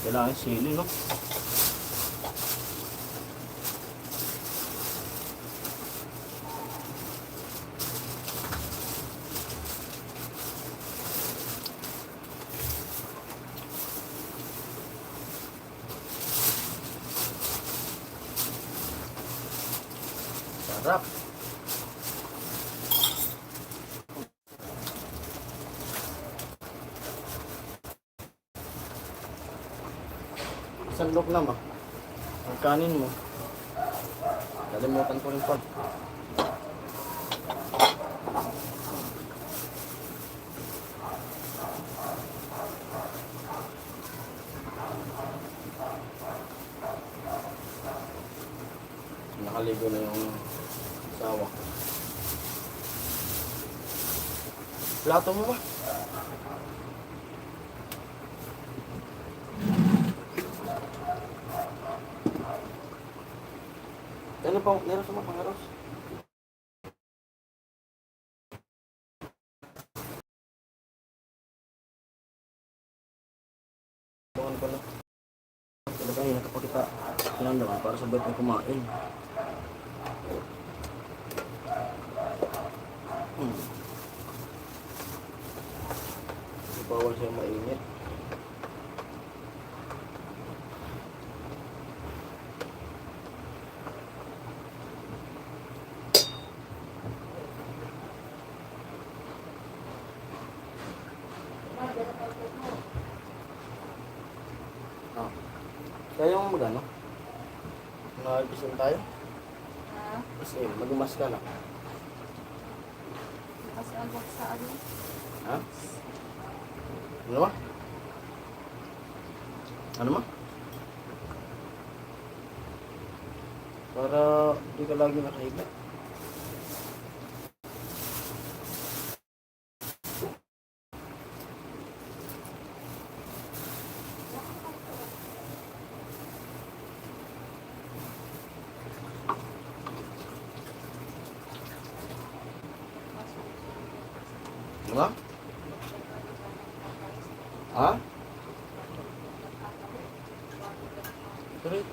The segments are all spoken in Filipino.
Kailangan sili, no? Sarap. Sandok na ba? Ang kanin mo. Kalimutan ko rin pa. Nakaligo na yung asawa ko. Plato mo ba? Ano pa? Meron sa mga pangaros? Ano pala? Talaga yun, nakapakita pinandaman para sa bait na kumain. Bawal siya mainit. Kaya yung magano? Mag-isin tayo? Ha? Kasi mag-umas ka na. Kasi agak sa ano? Ha? Ano ba? Ano ba? Para di ka lagi nakahiga. Ano ba? Ha? Correct.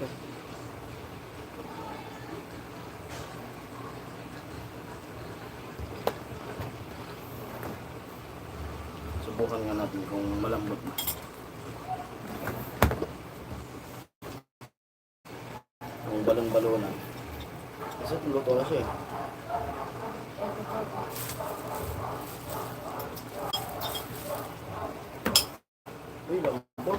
Subukan nga natin kung malambot na. Kung balon-balonan. Kasi luto na siya eh. Uy, lambot.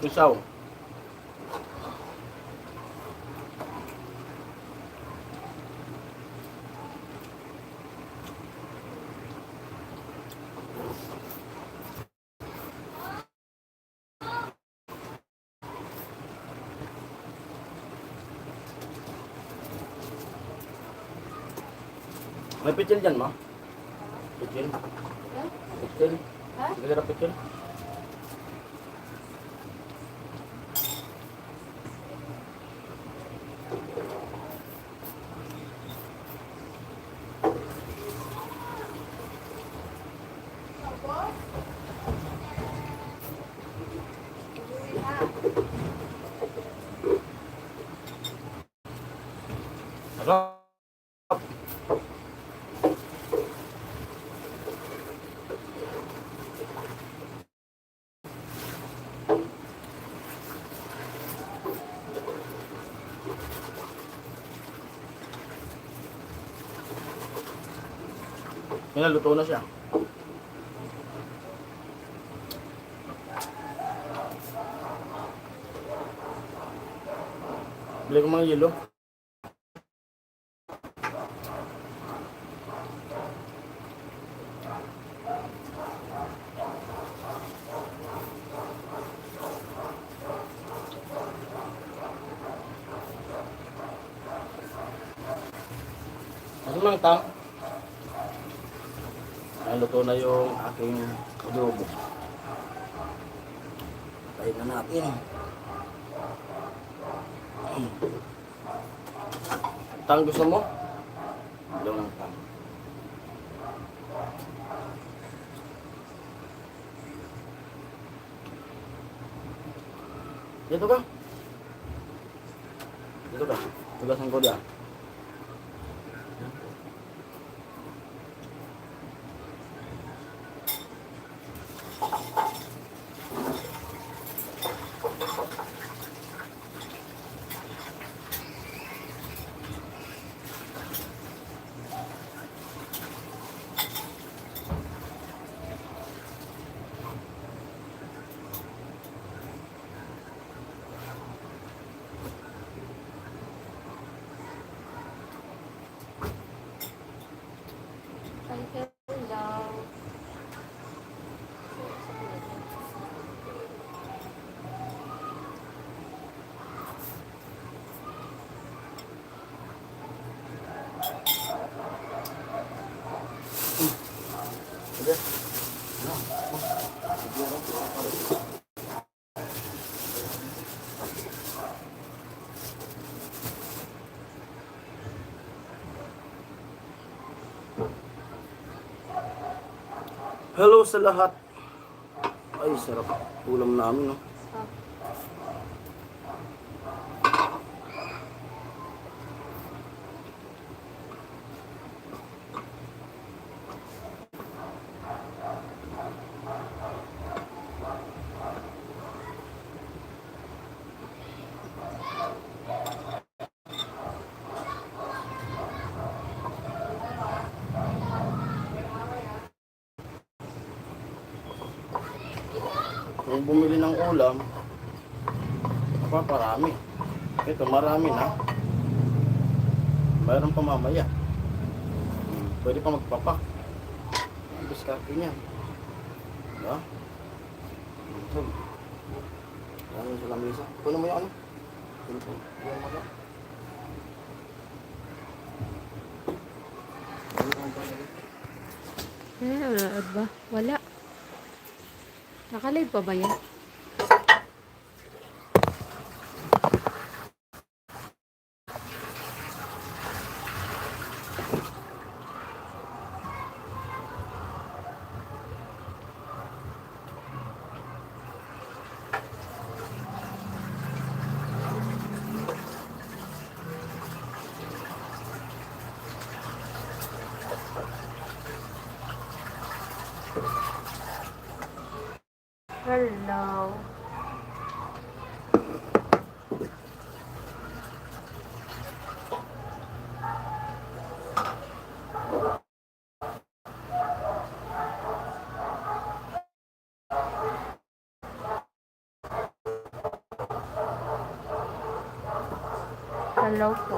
Isaw. May pichil dyan, ma? Pichil? Pichil? Ha? Sige na pichil? Sarap. Yan, luto na siya. Bili ko mga yelo. Ano mang tang? Luto na yung aking adobo. Tayin na natin. Tang gusto mo? Ilaw ng tang. Dito ka. Dito ka. Tugasan ko diyan. Hello. Sige. Hello sa lahat. Ay, sarap ulam namin, no? Kung bumili ng ulam, parami. Ito, marami na. Mayroon pa mamaya. Pwede pa magpapak. Ang diskarte niya. Diba? Ito. Yan sa lamisa. Kunin mo yung ano? Cellphone. Yan mo na. Nanonood ba? Wala. Nakalive pa ba yan? Hello. Hello po.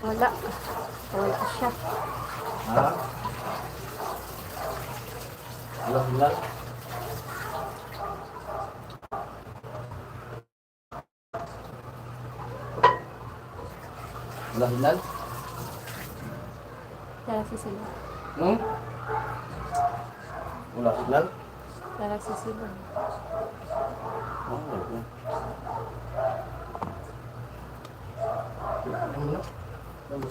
Wala. Wala siya. Ha? Hello, Hilal? Hello, Hilal? Lalaki sila. Wala, Hilal? Lalaki sila. Oh, wala. Ano mo na? Ano mo?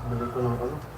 Bili ko ng ano.